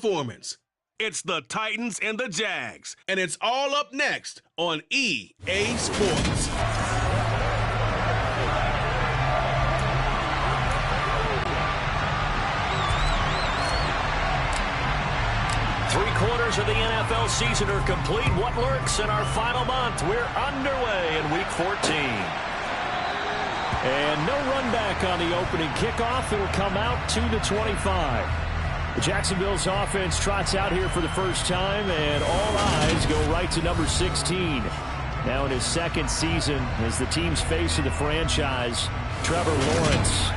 performance. It's the Titans and the Jags, and it's all up next on EA Sports. Three-quarters of the NFL season are complete. What lurks in our final month? We're underway in Week 14. And no run back on the opening kickoff. It'll come out to the 25. Jacksonville's offense trots out here for the first time, and all eyes go right to number 16. Now in his second season as the team's face of the franchise, Trevor Lawrence.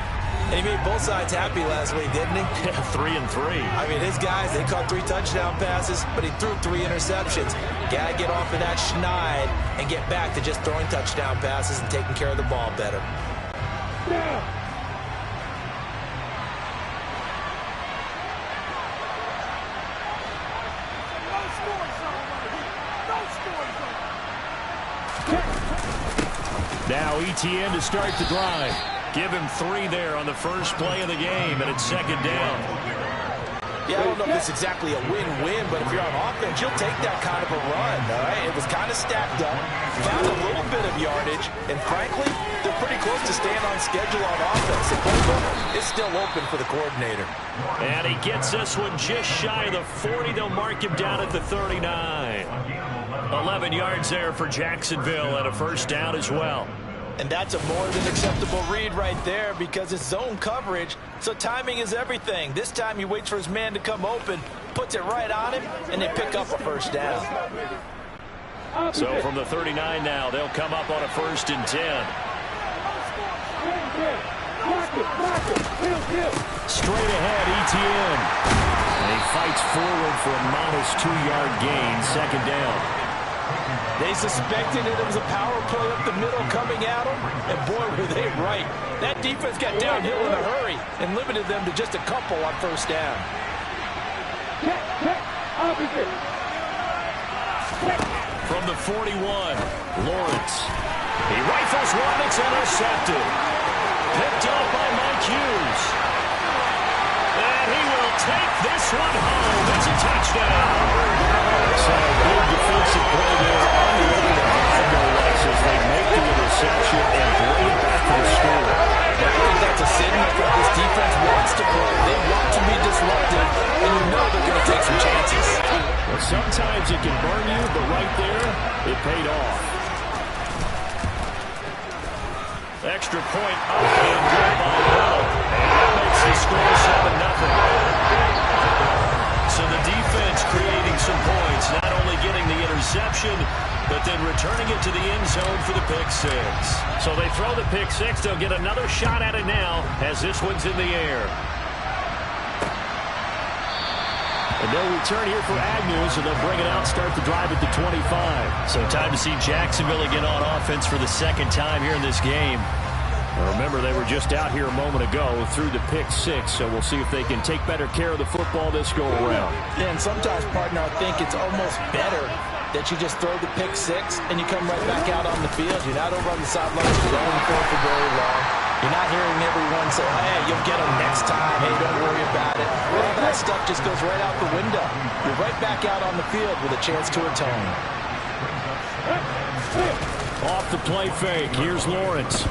And he made both sides happy last week, didn't he? Yeah, 3-3. I mean, his guys, they caught 3 touchdown passes, but he threw 3 interceptions. Got to get off of that schneid and get back to just throwing touchdown passes and taking care of the ball better. Yeah. Now ETN to start the drive. Give him 3 there on the first play of the game, and it's second down. Yeah, I don't know if this is exactly a win-win, but if you're on offense, you'll take that kind of a run, all right? It was kind of stacked up, found a little bit of yardage, and frankly, they're pretty close to staying on schedule on offense. The playbook is still open for the coordinator. And he gets this one just shy of the 40. They'll mark him down at the 39. 11 yards there for Jacksonville and a first down as well. And that's a more than acceptable read right there because it's zone coverage, so timing is everything. This time he waits for his man to come open, puts it right on him, and they pick up a first down. So from the 39 now, they'll come up on a 1st and 10. Straight ahead, ETN. And he fights forward for a modest 2-yard gain, second down. They suspected it was a power play up the middle coming at them, and boy, were they right. That defense got downhill in a hurry and limited them to just a couple on first down. From the 41, Lawrence. He rifles one that's intercepted. Picked up by Mike Hughes. And he will take this one home. It's a touchdown. So a big defensive play there on the end of the as they make the interception and bring it back to the score. I think that's a signal that this defense wants to play. They want to be disruptive, and you know they're going to take some chances. Well, sometimes it can burn you, but right there, it paid off. Extra point up and good by Bell. And that makes the score 7-0. So the defense creating some points, not only getting the interception, but then returning it to the end zone for the pick 6. So they throw the pick 6. They'll get another shot at it now as this one's in the air. And they'll return here for Agnew, so they'll bring it out, start the drive at the 25. So time to see Jacksonville again on offense for the second time here in this game. Remember, they were just out here a moment ago through the pick 6, so we'll see if they can take better care of the football this go-around. Yeah, and sometimes, partner, I think it's almost better that you just throw the pick 6 and you come right back out on the field. You're not over on the sidelines going for very long. You're not hearing everyone say, hey, you'll get them next time. Hey, don't worry about it. All that stuff just goes right out the window. You're right back out on the field with a chance to atone. Off the play fake. Here's Lawrence.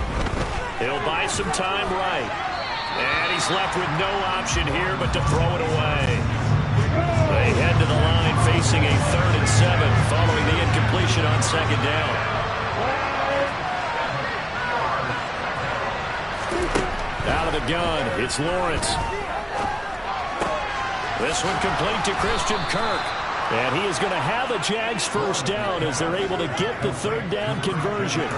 He'll buy some time right. And he's left with no option here but to throw it away. They head to the line facing a 3rd and 7 following the incompletion on second down. Out of the gun, it's Lawrence. This one complete to Christian Kirk. And he is going to have a Jags first down as they're able to get the 3rd down conversion.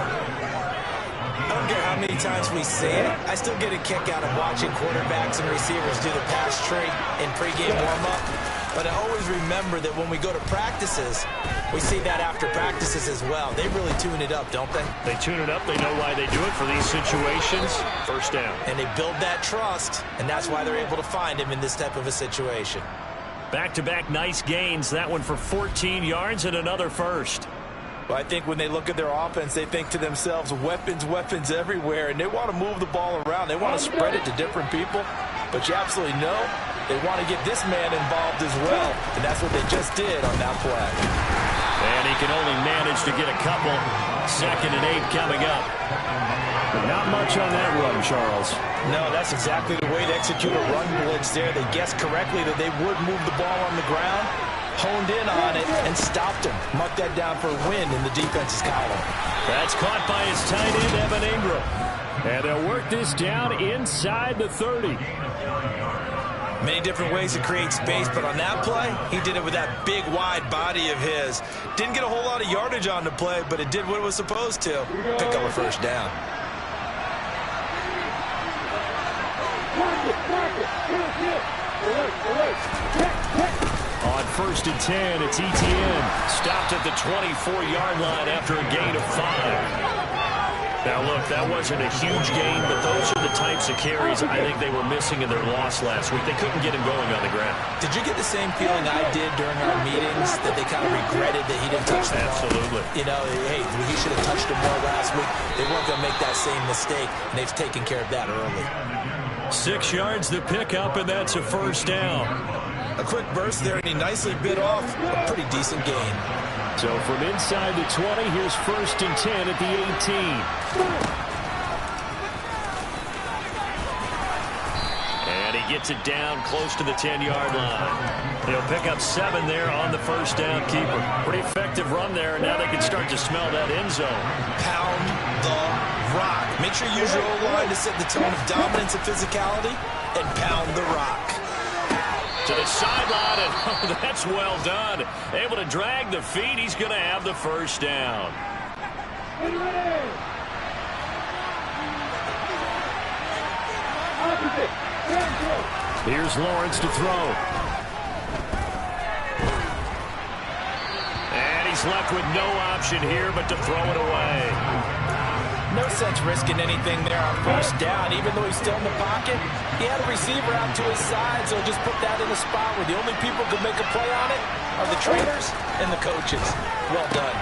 I don't care how many times we say it, I still get a kick out of watching quarterbacks and receivers do the pass tree in pregame warm-up. But I always remember that when we go to practices, we see that after practices as well. They really tune it up, don't they? They tune it up. They know why they do it for these situations. First down. And they build that trust, and that's why they're able to find him in this type of a situation. Back-to-back nice gains. That one for 14 yards and another first. Well, I think when they look at their offense, they think to themselves, weapons, weapons everywhere, and they want to move the ball around. They want to spread it to different people, but you absolutely know They want to get this man involved as well, and that's what they just did on that play. And he can only manage to get a couple. 2nd and 8 coming up. Not much on that run, Charles. No, that's exactly the way to execute a run blitz there. They guessed correctly that they would move the ball on the ground, honed in on it, and stopped him. Mark that down for a win in the defense's column. That's caught by his tight end, Evan Ingram. And they'll work this down inside the 30. Many different ways to create space, but on that play, he did it with that big, wide body of his. Didn't get a whole lot of yardage on the play, but it did what it was supposed to. Pick up a first down. On 1st and 10, it's ETN. Stopped at the 24-yard line after a gain of 5. Now, look, that wasn't a huge gain, but those are the types of carries I think they were missing in their loss last week. They couldn't get him going on the ground. Did you get the same feeling I did during our meetings, that they kind of regretted that he didn't touch the ball? Absolutely. You know, hey, he should have touched him more last week. They weren't going to make that same mistake, and they've taken care of that early. 6 yards the pickup, and that's a first down. A quick burst there, and he nicely bit off a pretty decent gain. So from inside the 20, here's 1st and 10 at the 18. And he gets it down close to the 10-yard line. He'll pick up 7 there on the first down keeper. Pretty effective run there, and now they can start to smell that end zone. Pound the rock. Make sure you use your O-line to set the tone of dominance and physicality, and pound the rock. To the sideline, and oh, that's well done. Able to drag the feet. He's going to have the first down. Here's Lawrence to throw. And he's left with no option here but to throw it away. No sense risking anything there on first down. Even though he's still in the pocket, he had a receiver out to his side, so just put that in a spot where the only people who can make a play on it are the trainers and the coaches. Well done.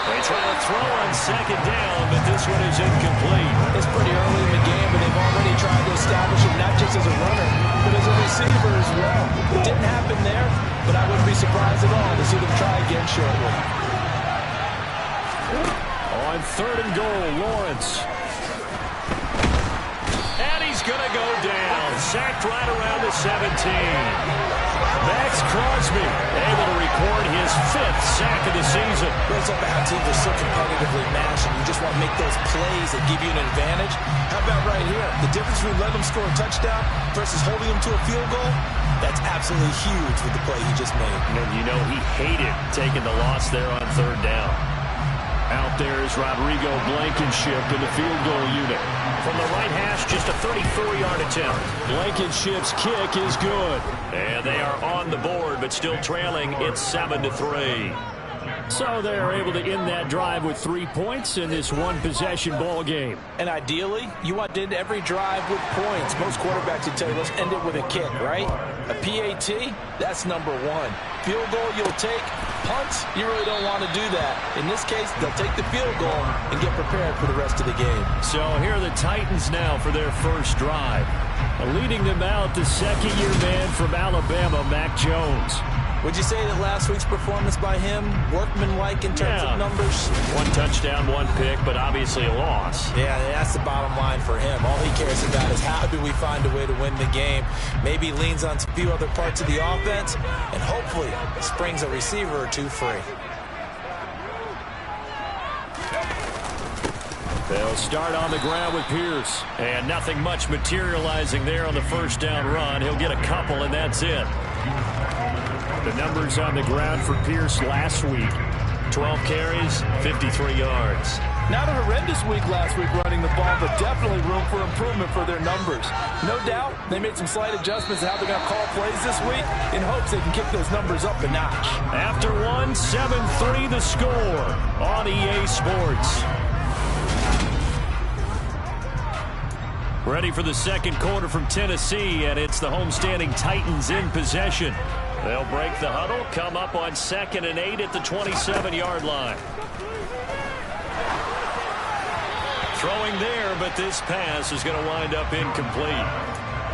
They try to throw on 2nd down, but this one is incomplete. It's pretty early in the game, but they've already tried to establish him not just as a runner, but as a receiver as well. It didn't happen there, but I wouldn't be surprised at all to see them try again shortly. On 3rd and goal, Lawrence. And he's going to go down. Sacked right around the 17. Max Crosby able to record his 5th sack of the season. Brings up how teams are so competitively matched, and you just want to make those plays that give you an advantage. How about right here? The difference between letting them score a touchdown versus holding them to a field goal, that's absolutely huge with the play he just made. And you know he hated taking the loss there on 3rd down. Out there is Rodrigo Blankenship in the field goal unit. From the right hash, just a 34-yard attempt. Blankenship's kick is good. And they are on the board, but still trailing. It's 7-3. So they're able to end that drive with 3 points in this one-possession ball game. And ideally, you want to end every drive with points. Most quarterbacks would tell you, let's end it with a kick, right? A PAT, that's number 1. Field goal you'll take. Punts, you really don't want to do that. In this case, they'll take the field goal and get prepared for the rest of the game. So here are the Titans now for their first drive. Leading them out, the 2nd-year man from Alabama, Mac Jones. Would you say that last week's performance by him, workmanlike in terms of numbers? 1 touchdown, 1 pick, but obviously a loss. Yeah, that's the bottom line for him. All he cares about is how do we find a way to win the game. Maybe leans on a few other parts of the offense, and hopefully springs a receiver or 2 free. They'll start on the ground with Pierce. And nothing much materializing there on the first down run. He'll get a couple, and that's it. The numbers on the ground for Pierce last week. 12 carries, 53 yards. Not a horrendous week last week running the ball, but definitely room for improvement for their numbers. No doubt they made some slight adjustments to how they're going to call plays this week in hopes they can kick those numbers up a notch. After 1, 7-3 the score on EA Sports. Ready for the 2nd quarter from Tennessee, and it's the homestanding Titans in possession. They'll break the huddle, come up on 2nd and 8 at the 27-yard line. Throwing there, but this pass is going to wind up incomplete.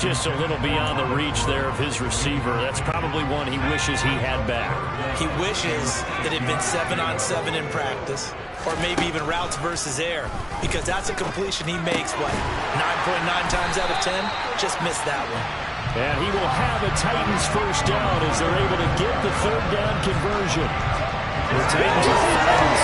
Just a little beyond the reach there of his receiver. That's probably one he wishes he had back. He wishes it had been 7-on-7 in practice, or maybe even routes versus air, because that's a completion he makes, what, 9.9 times out of 10? Just missed that one. And he will have a Titans first down as they're able to get the third down conversion. The Titans are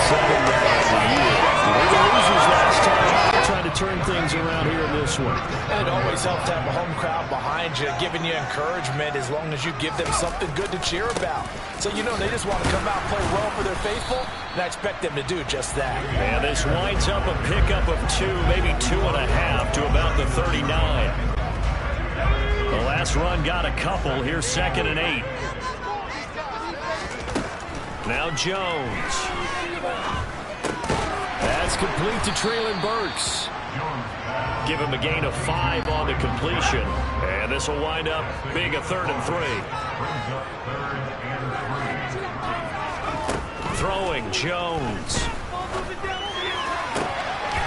5-7 now as a year. They were losers last time. They're trying to turn things around here in this one. And it always helps to have a home crowd behind you, giving you encouragement as long as you give them something good to cheer about. So, you know, they just want to come out and play well for their faithful, and I expect them to do just that. And this winds up a pickup of 2, maybe 2.5 to about the 39. The last run got a couple. Here's 2nd and 8. Now Jones. That's complete to Treylon Burks. Give him a gain of 5 on the completion. And this will wind up being a 3rd and 3. Throwing Jones.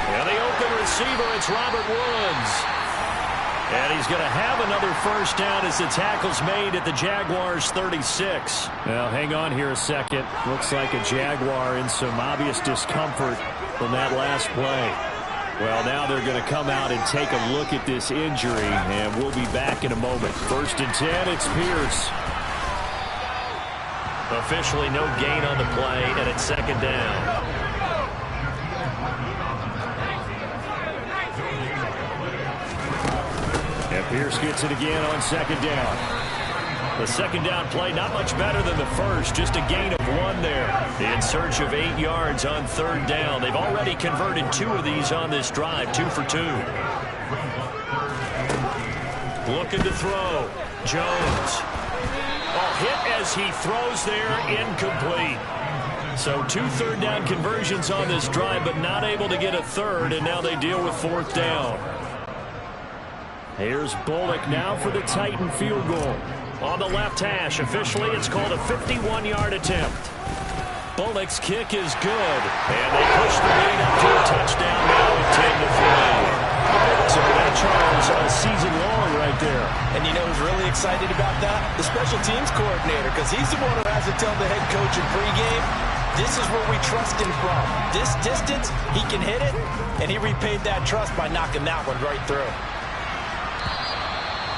And the open receiver, it's Robert Woods. And he's going to have another first down as the tackle's made at the Jaguars' 36. Now, hang on here a second. Looks like a Jaguar in some obvious discomfort from that last play. Well, now they're going to come out and take a look at this injury, and we'll be back in a moment. 1st and 10, it's Pierce. Officially no gain on the play, and it's 2nd down. And Pierce gets it again on 2nd down. The 2nd down play not much better than the first, just a gain of 1 there. In search of 8 yards on 3rd down. They've already converted 2 of these on this drive, 2 for 2. Looking to throw. Jones. Oh, hit as he throws there, incomplete. So 2 third down conversions on this drive, but not able to get a 3rd, and now they deal with 4th down. Here's Bullock now for the Titan field goal. On the left hash, officially it's called a 51-yard attempt. Bullock's kick is good, and they push the lead up to a touchdown now at 10-3. So that, Charles, a season long right there. And you know who's really excited about that? The special teams coordinator, because he's the one who has to tell the head coach in pregame, this is where we trust him from. This distance, he can hit it, and he repaid that trust by knocking that one right through.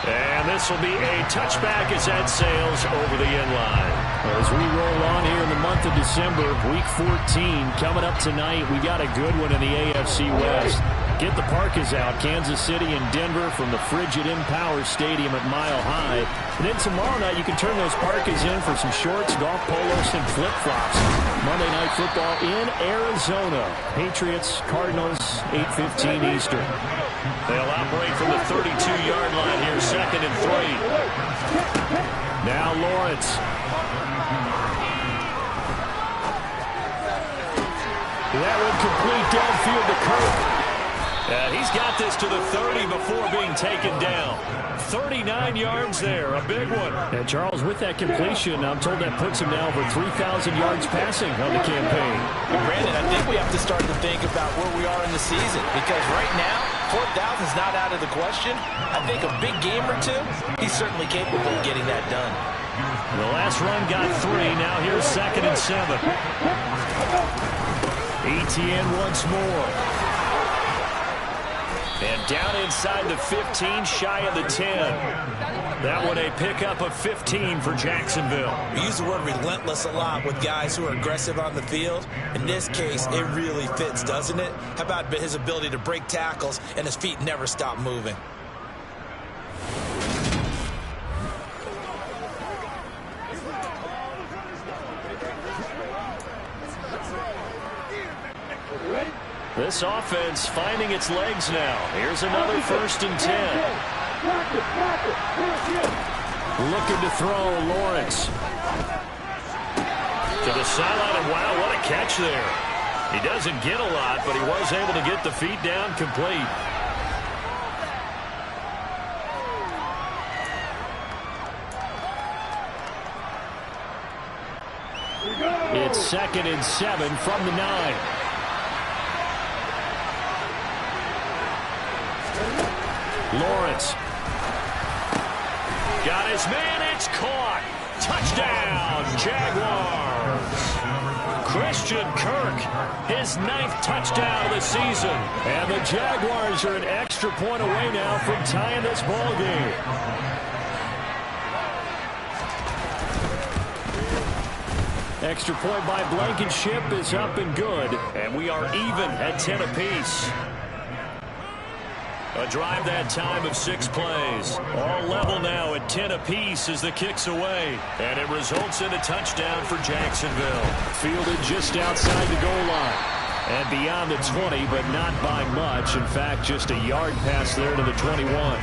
And this will be a touchback as that sails over the end line. As we roll on here in the month of December, Week 14 coming up tonight, we got a good one in the AFC West. Get the parkas out, Kansas City and Denver from the frigid Empower Stadium at Mile High. And then tomorrow night, you can turn those parkas in for some shorts, golf polos, and flip-flops. Monday Night Football in Arizona. Patriots, Cardinals, 8:15 Eastern. They'll operate from the 32-yard line here, 2nd and 3. Now Lawrence. That one complete downfield to Kirk. He's got this to the 30 before being taken down. 39 yards there, a big one. And Charles, with that completion, I'm told that puts him now over 3,000 yards passing on the campaign. Well, Brandon, I think we have to start to think about where we are in the season, because right now, 4,000 is not out of the question. I think a big game or 2, he's certainly capable of getting that done. The last run got 3. Now here's 2nd and 7. ETN once more. And down inside the 15, shy of the 10. That one a pickup of 15 for Jacksonville. We use the word relentless a lot with guys who are aggressive on the field. In this case, it really fits, doesn't it? How about his ability to break tackles and his feet never stop moving? This offense finding its legs now. Here's another 1st and 10. Looking to throw, Lawrence. To the sideline, and wow, what a catch there. He doesn't get a lot, but he was able to get the feet down complete. It's 2nd and 7 from the 9. Lawrence Got his man. It's caught. Touchdown, Jaguars. Christian Kirk, his 9th touchdown of the season. And the Jaguars are an extra point away now from tying this ball game. Extra point by Blankenship is up and good. And we are even at 10 apiece. A drive that time of 6 plays. All level now at 10 apiece as the kick's away. And it results in a touchdown for Jacksonville. Fielded just outside the goal line. And beyond the 20, but not by much. In fact, just a yard pass there to the 21.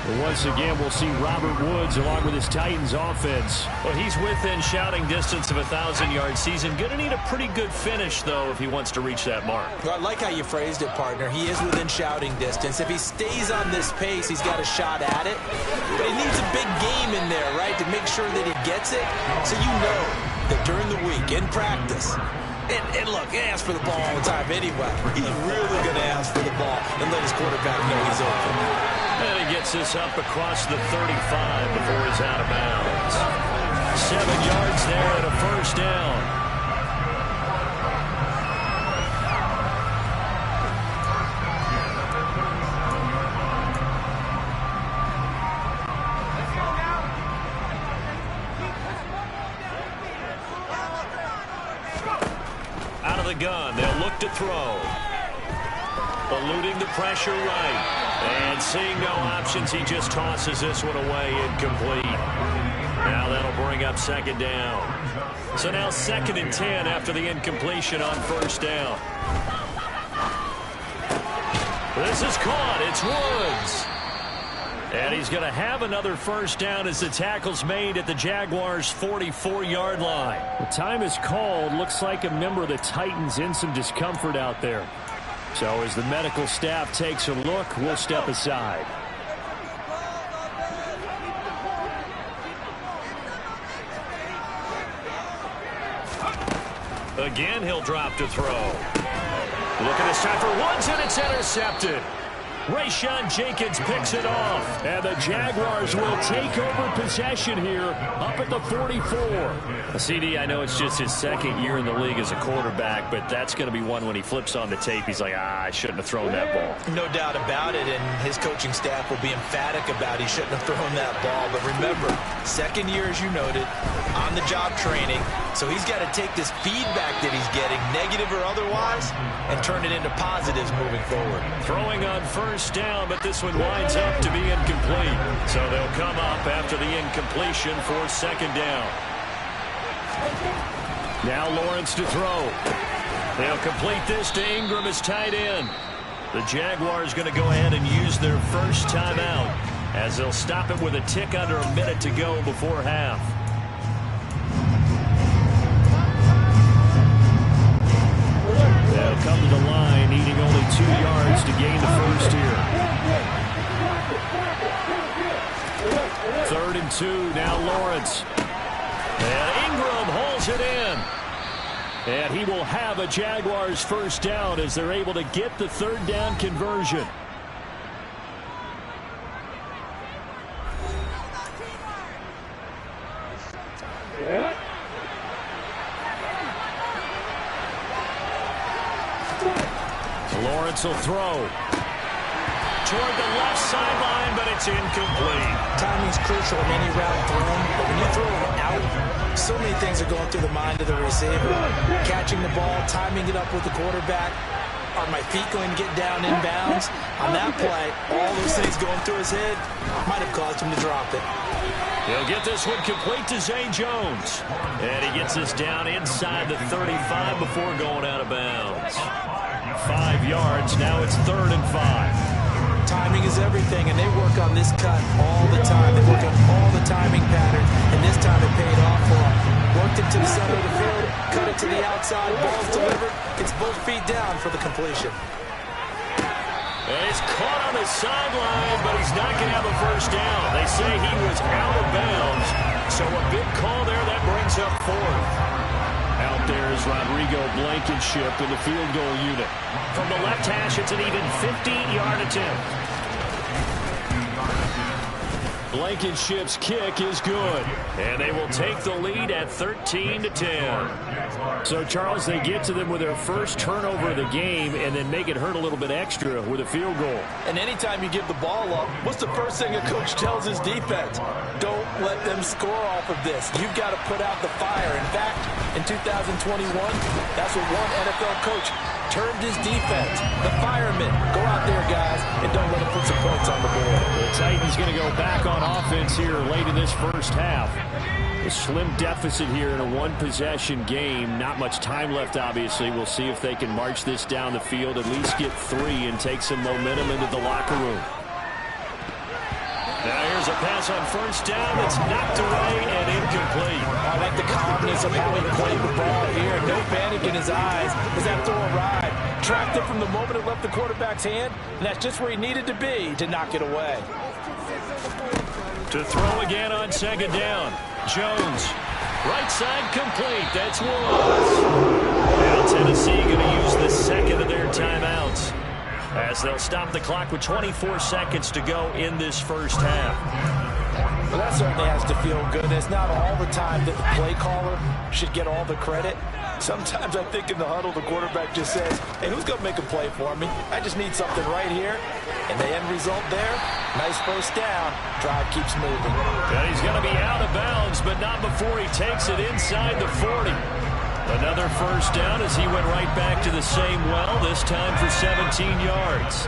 And once again, we'll see Robert Woods along with his Titans offense. Well, he's within shouting distance of a 1,000-yard season. Going to need a pretty good finish, though, if he wants to reach that mark. Well, I like how you phrased it, partner. He is within shouting distance. If he stays on this pace, he's got a shot at it. But he needs a big game in there, right, to make sure that he gets it. So you know that during the week, in practice, and look, he asks for the ball all the time anyway. He's really going to ask for the ball and let his quarterback know he's open. And he gets this up across the 35 before he's out of bounds. 7 yards there and a first down. Out of the gun, they'll look to throw. Eluding the pressure right. And seeing no options, he just tosses this one away, incomplete. Now that'll bring up 2nd down. So now 2nd and 10 after the incompletion on 1st down. This is caught. It's Woods. And he's going to have another 1st down as the tackle's made at the Jaguars' 44-yard line. The time is called. Looks like a member of the Titans in some discomfort out there. So as the medical staff takes a look, we'll step aside. Again, he'll drop to throw. Look at this time for Woods, and it's intercepted. Rayshawn Jenkins picks it off. And the Jaguars will take over possession here up at the 44. CD, I know it's just his 2nd year in the league as a quarterback, but that's going to be one when he flips on the tape. He's like, I shouldn't have thrown that ball. No doubt about it, and his coaching staff will be emphatic about he shouldn't have thrown that ball. But remember, 2nd year, as you noted, on-the-job training. So he's got to take this feedback that he's getting, negative or otherwise, and turn it into positives moving forward. Throwing on 1st down, but this one winds up to be incomplete. So they'll come up after the incompletion for 2nd down. Now Lawrence to throw. They'll complete this to Ingram as tight end. The Jaguars going to go ahead and use their first timeout as they'll stop it with a tick under a minute to go before half. They'll come to the line, needing only 2 yards to gain the first here. 3rd and 2, now Lawrence. And Ingram holds it in. And he will have a Jaguars first down as they're able to get the 3rd down conversion. Lawrence will throw toward the left sideline, but it's incomplete. Timing's crucial in any route thrown, but when you throw it out, so many things are going through the mind of the receiver. Catching the ball, timing it up with the quarterback. Are my feet going to get down inbounds? On that play, all those things going through his head might have caused him to drop it. He'll get this one complete to Zay Jones. And he gets this down inside the 35 before going out of bounds. 5 yards. Now it's 3rd and 5. Timing is everything, and they work on this cut all the time. They work on all the timing patterns, and this time it paid off for them. Worked it to the center of the field, cut it to the outside, ball's delivered, gets both feet down for the completion. And he's caught on the sideline, but he's not going to have a first down. They say he was out of bounds, so a big call there that brings up 4th. Out there is Rodrigo Blankenship in the field goal unit. From the left hash, it's an even 50-yard attempt. Blankenship's kick is good, and they will take the lead at 13-10. So, Charles, they get to them with their first turnover of the game and then make it hurt a little bit extra with a field goal. And anytime you give the ball up, what's the first thing a coach tells his defense? Don't let them score off of this. You've got to put out the fire. In fact, in 2021, that's what one NFL coach termed his defense. The firemen. Go out there, guys, and don't let them put some points on the board. The Titans going to go back on offense here late in this first half. A slim deficit here in a one-possession game. Not much time left, obviously. We'll see if they can march this down the field, at least get 3 and take some momentum into the locker room. Now here's a pass on first down that's knocked away and incomplete. I like the calmness of how he played the ball here. No panic in his eyes as that throw arrived. Tracked it from the moment it left the quarterback's hand, and that's just where he needed to be to knock it away. To throw again on second down. Jones. Right side complete. That's Woods. Now Tennessee going to use the second of their timeouts, as they'll stop the clock with 24 seconds to go in this first half. Well, that certainly has to feel good. It's not all the time that the play caller should get all the credit. Sometimes I think in the huddle, the quarterback just says, hey, who's going to make a play for me? I just need something right here. And the end result there, nice first down. Drive keeps moving. And he's going to be out of bounds, but not before he takes it inside the 40. Another first down as he went right back to the same well, this time for 17 yards.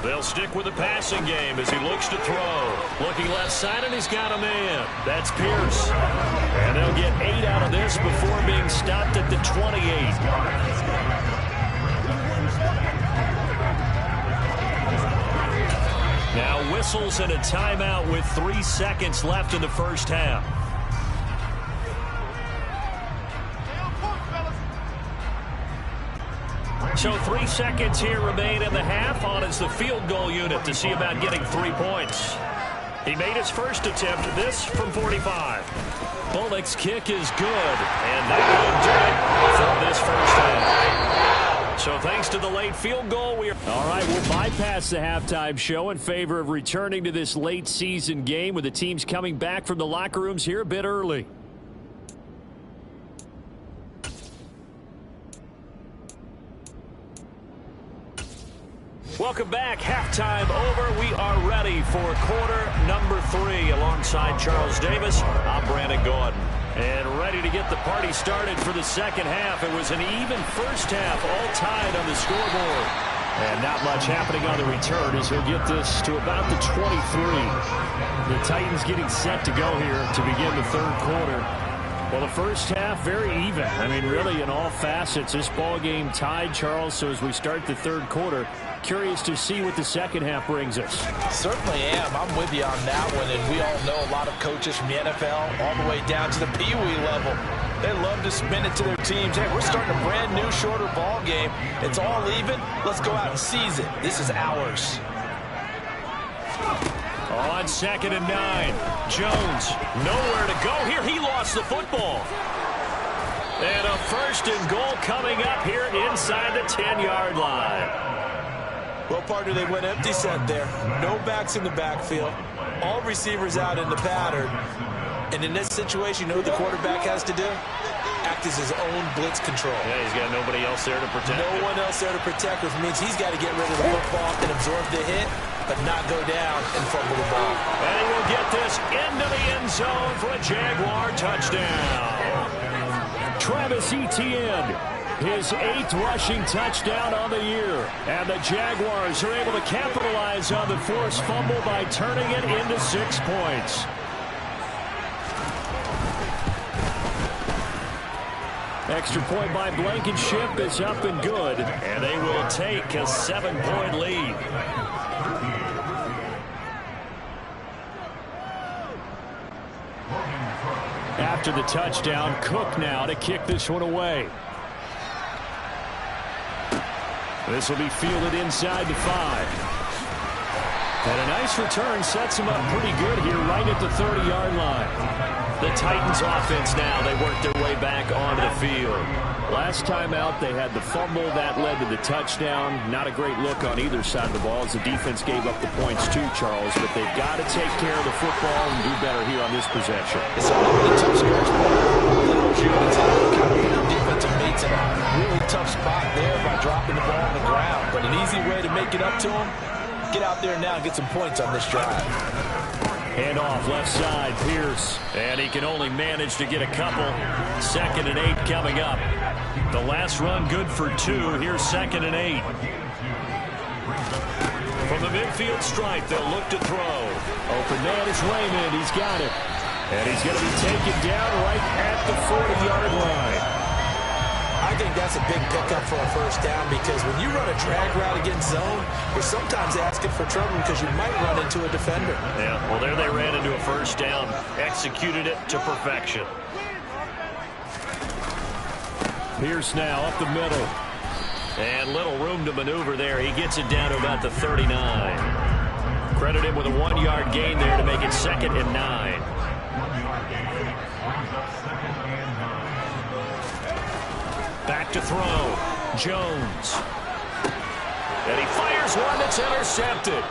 They'll stick with the passing game as he looks to throw. Looking left side, and he's got a man. That's Pierce. And they'll get 8 out of this before being stopped at the 28. Now whistles and a timeout with 3 seconds left in the first half. So 3 seconds here remain in the half. On is the field goal unit to see about getting 3 points. He made his first attempt, this from 45. Bullock's kick is good, and that will do it for this first half. So thanks to the late field goal, all right, we'll bypass the halftime show in favor of returning to this late season game with the teams coming back from the locker rooms here a bit early. Welcome back. Halftime over. We are ready for quarter number 3 alongside Charles Davis. I'm Brandon Gordon. And ready to get the party started for the second half. It was an even first half, all tied on the scoreboard. And not much happening on the return as he'll get this to about the 23. The Titans getting set to go here to begin the third quarter. Well, the first half, very even. I mean, really, in all facets, this ball game tied, Charles. So as we start the third quarter, curious to see what the second half brings us. Certainly am. I'm with you on that one. And we all know a lot of coaches from the NFL all the way down to the Pee Wee level. They love to spin it to their teams. Hey, we're starting a brand new, shorter ball game. It's all even. Let's go out and seize it. This is ours. On 2nd and 9, Jones, nowhere to go here. He lost the football. And a 1st and goal coming up here inside the 10-yard line. Well, partner, they went empty set there. No backs in the backfield. All receivers out in the pattern. And in this situation, you know what the quarterback has to do? Act as his own blitz control. Yeah, he's got nobody else there to protect. No one else there to protect, which means he's got to get rid of the football and absorb the hit, but not go down and fumble the ball. And he will get this into the end zone for a Jaguar touchdown. Travis Etienne, his 8th rushing touchdown on the year. And the Jaguars are able to capitalize on the forced fumble by turning it into 6 points. Extra point by Blankenship is up and good, and they will take a 7-point lead. After the touchdown, Cook now to kick this one away. This will be fielded inside the 5. And a nice return sets him up pretty good here right at the 30-yard line. The Titans offense now, they work their way back onto the field. Last time out, they had the fumble. That led to the touchdown. Not a great look on either side of the ball as the defense gave up the points too, Charles. But they've got to take care of the football and do better here on this possession. It's only been a tough stretch for defensive mates in a really tough spot there by dropping the ball on the ground. But an easy way to make it up to them, get out there now and get some points on this drive. Hand off left side, Pierce. And he can only manage to get a couple. 2nd and 8 coming up. The last run good for 2. Here's 2nd and 8. From the midfield stripe, they'll look to throw. Open man is Raymond. He's got it. And he's going to be taken down right at the 40-yard line. I think that's a big pickup for a first down because when you run a drag route against zone, you're sometimes asking for trouble because you might run into a defender. Yeah, well, there they ran into a first down. Executed it to perfection. Pierce now up the middle. And little room to maneuver there. He gets it down to about the 39. Credit him with a 1-yard gain there to make it 2nd and 9. Back to throw. Jones. And he fires one that's intercepted.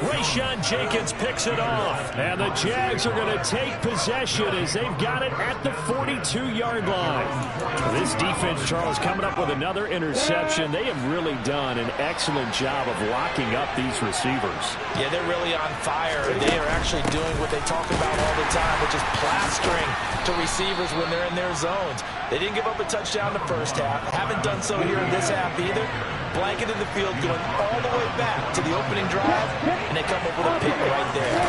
Rayshawn Jenkins picks it off. And the Jags are going to take possession as they've got it at the 42-yard line. This defense, Charles, coming up with another interception. They have really done an excellent job of locking up these receivers. Yeah, they're really on fire. They are actually doing what they talk about all the time, which is plastering to receivers when they're in their zones. They didn't give up a touchdown the first half. Haven't done so here in this half either. Blanketed the field, going all the way back to the opening drive, and they come up with a pick right there.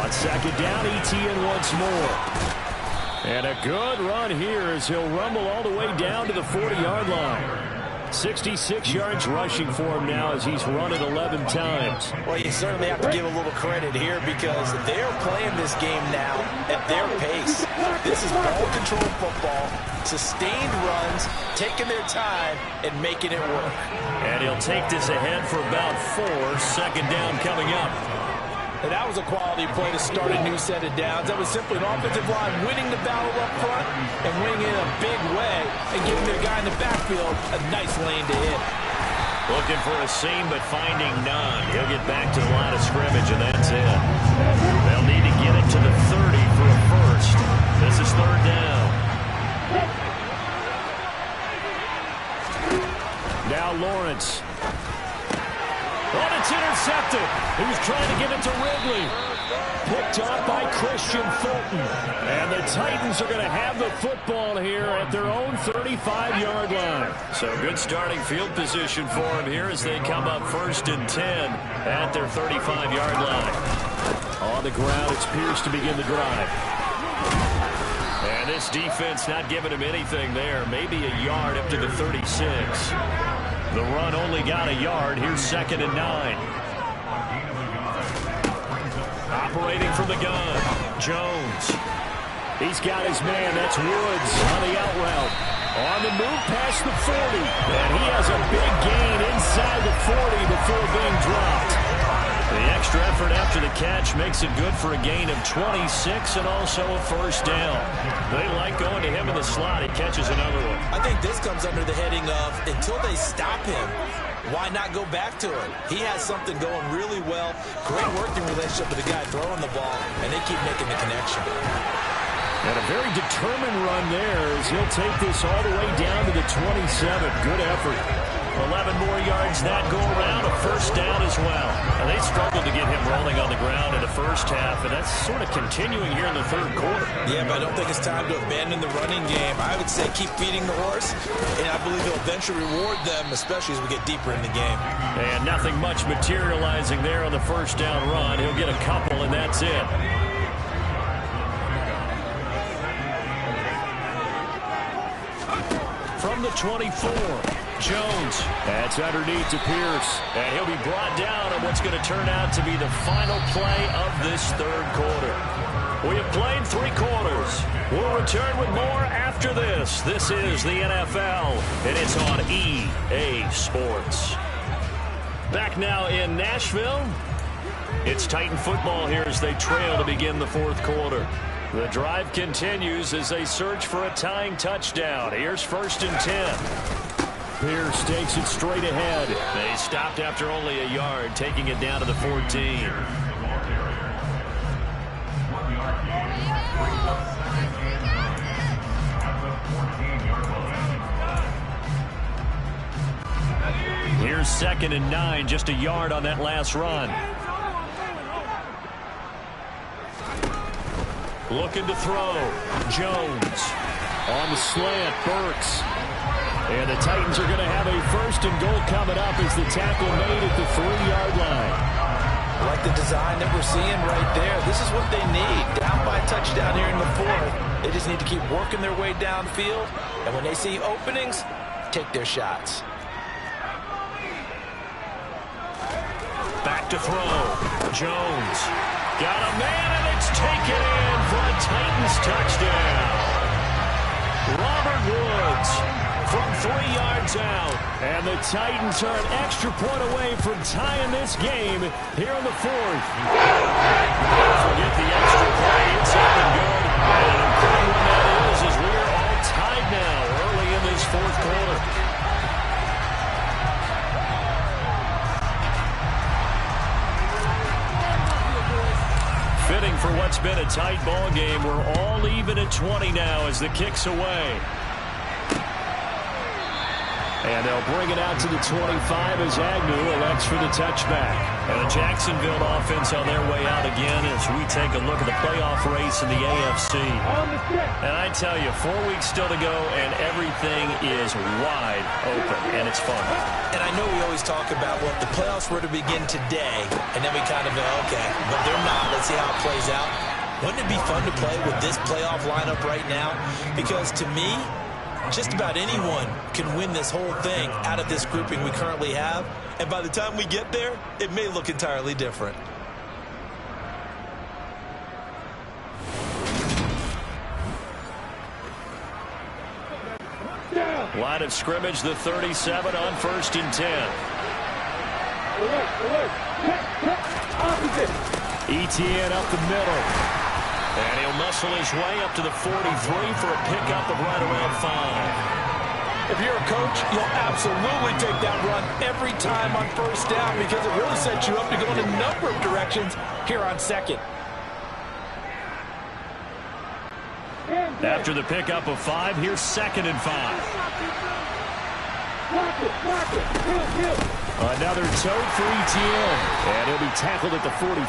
On 2nd down, Etienne once more. And a good run here as he'll rumble all the way down to the 40-yard line. 66 yards rushing for him now as he's run it 11 times. Well, you certainly have to give a little credit here because they're playing this game now at their pace. This is ball control football, sustained runs, taking their time, and making it work. And he'll take this ahead for about 4. 2nd down coming up. And that was a quality play to start a new set of downs. That was simply an offensive line winning the battle up front and winning in a big way and giving their guy in the backfield a nice lane to hit. Looking for a seam, but finding none. He'll get back to the line of scrimmage, and that's it. They'll need to get it to the 30 for a first. This is 3rd down. Now Lawrence. Oh, it's intercepted. He was trying to give it to Ridley. Picked off by Christian Fulton. And the Titans are going to have the football here at their own 35-yard line. So good starting field position for him here as they come up 1st and 10 at their 35-yard line. On the ground, it's Pierce to begin the drive. And this defense not giving him anything there. Maybe a yard up to the 36. The run only got a yard. Here's 2nd and 9. Operating from the gun. Jones. He's got his man. That's Woods on the out route. On the move past the 40. And he has a big gain inside the 40 before being dropped. The extra effort after the catch makes it good for a gain of 26 and also a first down. They like going to him in the slot. He catches another one. I think this comes under the heading of until they stop him, why not go back to him? He has something going really well. Great working relationship with the guy throwing the ball, and they keep making the connection. And a very determined run there as he'll take this all the way down to the 27. Good effort. 11 more yards that go around, a first down as well. And they struggled to get him rolling on the ground in the first half, and that's sort of continuing here in the 3rd quarter. Yeah, but I don't think it's time to abandon the running game. I would say keep feeding the horse, and I believe he'll eventually reward them, especially as we get deeper in the game. And nothing much materializing there on the first down run. He'll get a couple, and that's it. From the 24, Jones. That's underneath to Pierce. And he'll be brought down on what's going to turn out to be the final play of this 3rd quarter. We have played 3 quarters. We'll return with more after this. This is the NFL, and it's on EA Sports. Back now in Nashville. It's Titan football here as they trail to begin the 4th quarter. The drive continues as they search for a tying touchdown. Here's 1st and 10. Pierce takes it straight ahead. They stopped after only a yard, taking it down to the 14. Here's 2nd and 9, just a yard on that last run. Looking to throw. Jones on the slant. Burks. And the Titans are going to have a 1st and goal coming up as the tackle made at the 3-yard line. I like the design that we're seeing right there. This is what they need. Down by a touchdown here in the 4th. They just need to keep working their way downfield. And when they see openings, take their shots. Back to throw. Jones. Got a man, and it's taken in for a Titans touchdown. Robert Woods from 3 yards out. And the Titans are an extra point away from tying this game here in the 4th. Don't forget the extra play. It's up and good. And an important one that is, as we are all tied now early in this 4th quarter. Fitting for what's been a tight ball game. We're all even at 20 now as the kick's away. And they'll bring it out to the 25 as Agnew elects for the touchback. And the Jacksonville offense on their way out again as we take a look at the playoff race in the AFC. And I tell you, 4 weeks still to go, and everything is wide open, and it's fun. And I know we always talk about, well, if the playoffs were to begin today, and then we kind of go, okay, but they're not. Let's see how it plays out. Wouldn't it be fun to play with this playoff lineup right now? Because to me, just about anyone can win this whole thing out of this grouping we currently have. And by the time we get there, it may look entirely different. Line of scrimmage, the 37 on 1st and 10. Etienne up the middle. And he'll muscle his way up to the 43 for a pickup of right around 5. If you're a coach, you'll absolutely take that run every time on 1st down because it really sets you up to go in a number of directions here on 2nd. After the pickup of 5, here's 2nd and 5. Another tote for Etienne. And he'll be tackled at the 45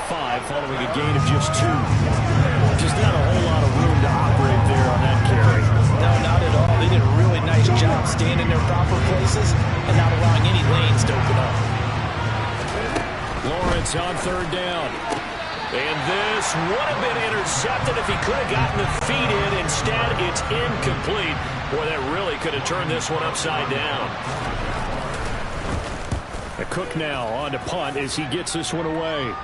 following a gain of just 2. Just not a whole lot of room to operate there on that carry. No, not at all. They did a really nice job staying in their proper places and not allowing any lanes to open up. Lawrence on 3rd down. And this would have been intercepted if he could have gotten the feet in. Instead, it's incomplete. Boy, that really could have turned this one upside down. A Cook now on to punt as he gets this one away.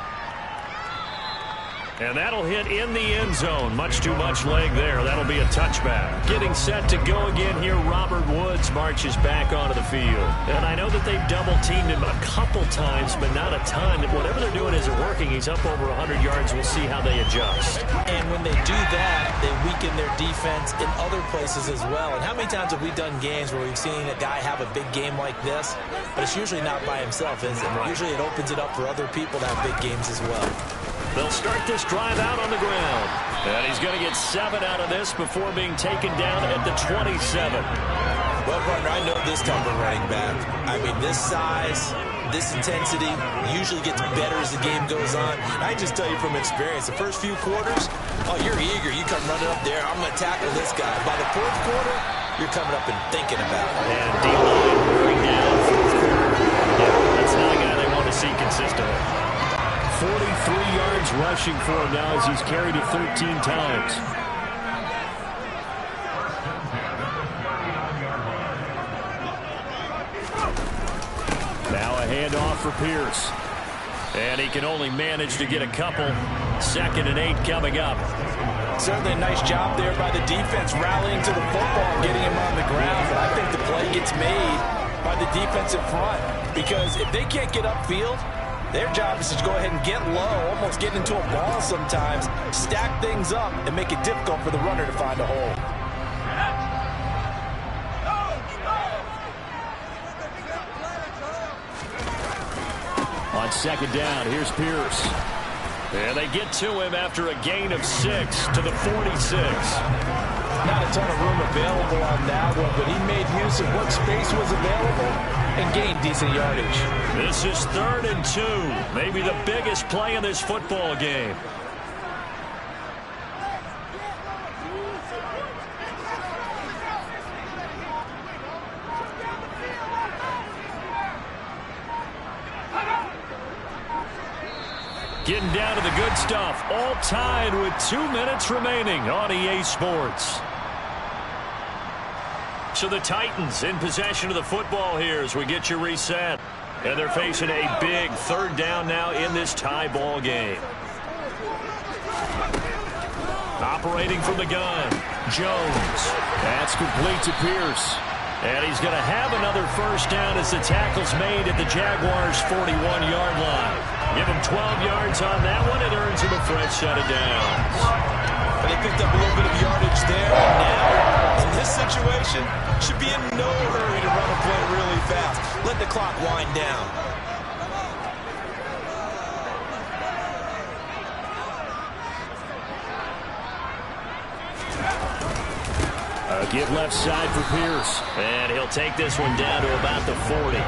And that'll hit in the end zone. Much too much leg there. That'll be a touchback. Getting set to go again here. Robert Woods marches back onto the field. And I know that they've double-teamed him a couple times, but not a ton. Whatever they're doing isn't working. He's up over 100 yards. We'll see how they adjust. And when they do that, they weaken their defense in other places as well. And how many times have we done games where we've seen a guy have a big game like this, but it's usually not by himself, is it? Usually it opens it up for other people to have big games as well. They'll start this drive out on the ground. And he's going to get 7 out of this before being taken down at the 27. Well, partner, I know this type of running back. I mean, this size, this intensity usually gets better as the game goes on. And I just tell you from experience, the first few quarters, oh, you're eager. You come running up there. I'm going to tackle this guy. By the 4th quarter, you're coming up and thinking about it. And D-line wearing down 4th quarter. Yeah, that's not a guy they want to see consistently. 43 yards rushing for him now as he's carried it 13 times. Now a handoff for Pierce. And he can only manage to get a couple. 2nd and 8 coming up. Certainly a nice job there by the defense rallying to the football and getting him on the ground. But I think the play gets made by the defensive front. Because if they can't get upfield, Their job is to go ahead and get low, almost get into a ball sometimes, stack things up, and make it difficult for the runner to find a hole. On second down, here's Pierce. And they get to him after a gain of 6 to the 46. Not a ton of room available on that one, but he made use of what space was available and gained decent yardage. This is 3rd and 2, maybe the biggest play in this football game. Getting down to the good stuff, all tied with 2 minutes remaining on EA Sports. So the Titans in possession of the football here as we get you reset. And they're facing a big 3rd down now in this tie ball game. Operating from the gun, Jones. That's complete to Pierce. And he's going to have another 1st down as the tackle's made at the Jaguars' 41-yard line. Give him 12 yards on that one. It earns him a fresh set of downs. And they picked up a little bit of yardage there. And now, in this situation, should be in no hurry to run a play really fast. Let the clock wind down. A give left side for Pierce. And he'll take this one down to about the 40.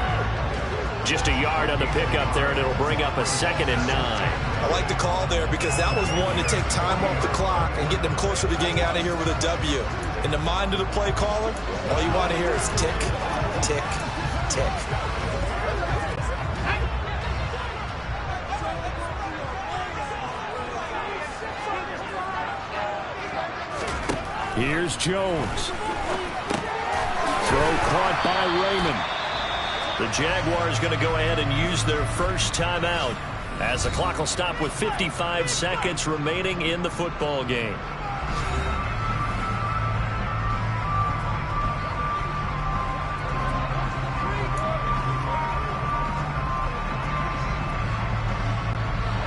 Just a yard on the pickup there, and it'll bring up a 2nd and 9. I like the call there because that was one to take time off the clock and get them closer to getting out of here with a W. In the mind of the play caller, all you want to hear is tick, tick, tick. Here's Jones. Throw caught by Raymond. The Jaguars going to go ahead and use their first timeout as the clock will stop with 55 seconds remaining in the football game.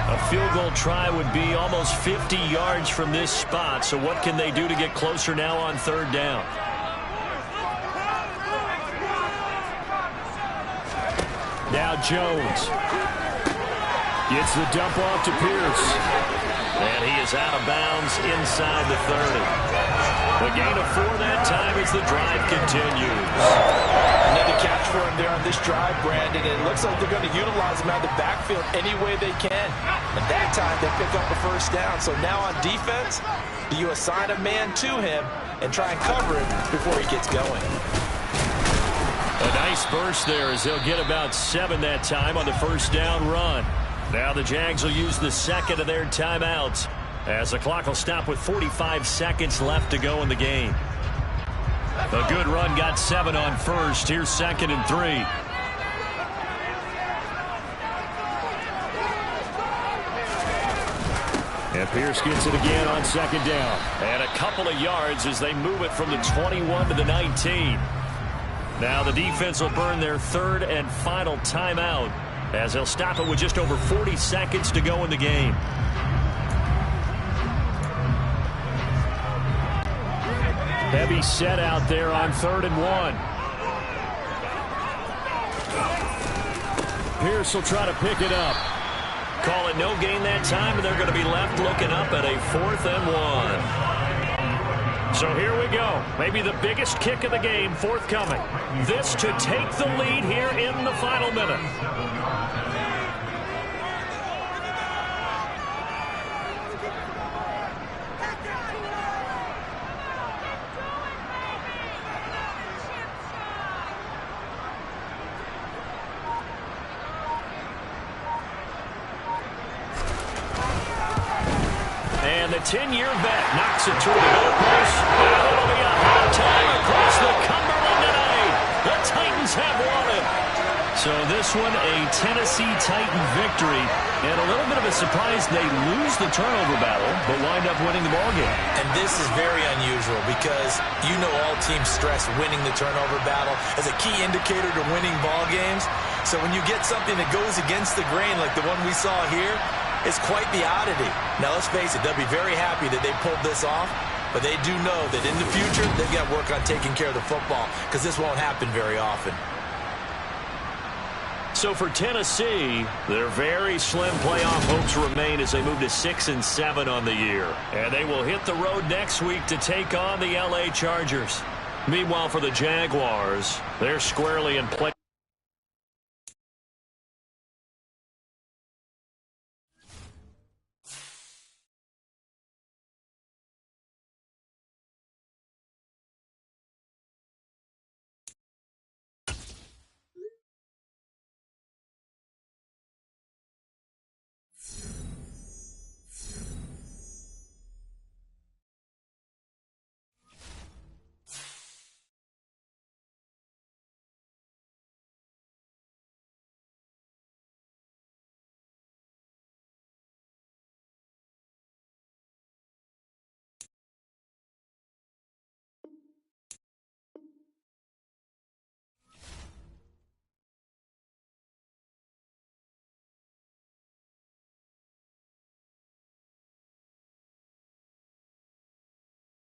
A field goal try would be almost 50 yards from this spot, so what can they do to get closer now on 3rd down? Now Jones gets the dump off to Pierce. And he is out of bounds inside the 30. The gain of 4 that time as the drive continues. Another catch for him there on this drive, Brandon. And it looks like they're going to utilize him out of the backfield any way they can. And that time they pick up a 1st down. So now on defense, you assign a man to him and try and cover him before he gets going. A nice burst there as they'll get about 7 that time on the 1st down run. Now the Jags will use the 2nd of their timeouts as the clock will stop with 45 seconds left to go in the game. A good run got 7 on 1st. Here's 2nd and 3. And Pierce gets it again on 2nd down. And a couple of yards as they move it from the 21 to the 19. Now the defense will burn their 3rd and final timeout as they'll stop it with just over 40 seconds to go in the game. Heavy set out there on 3rd and 1. Pierce will try to pick it up. Call it no gain that time, and they're going to be left looking up at a 4th and 1. So here we go. Maybe the biggest kick of the game forthcoming. This to take the lead here in the final minute. And the 10-year vet knocks it through the goalpost. And it'll be a high time across the Cumberland tonight. The Titans have won it. So this one, a Tennessee Titan victory. And a little bit of a surprise, they lose the turnover battle, but wind up winning the ballgame. And this is very unusual because you know all teams stress winning the turnover battle as a key indicator to winning ball games. So when you get something that goes against the grain like the one we saw here, it's quite the oddity. Now, let's face it, they'll be very happy that they pulled this off, but they do know that in the future, they've got to work on taking care of the football because this won't happen very often. So for Tennessee, their very slim playoff hopes remain as they move to 6-7 on the year. And they will hit the road next week to take on the LA Chargers. Meanwhile, for the Jaguars, they're squarely in play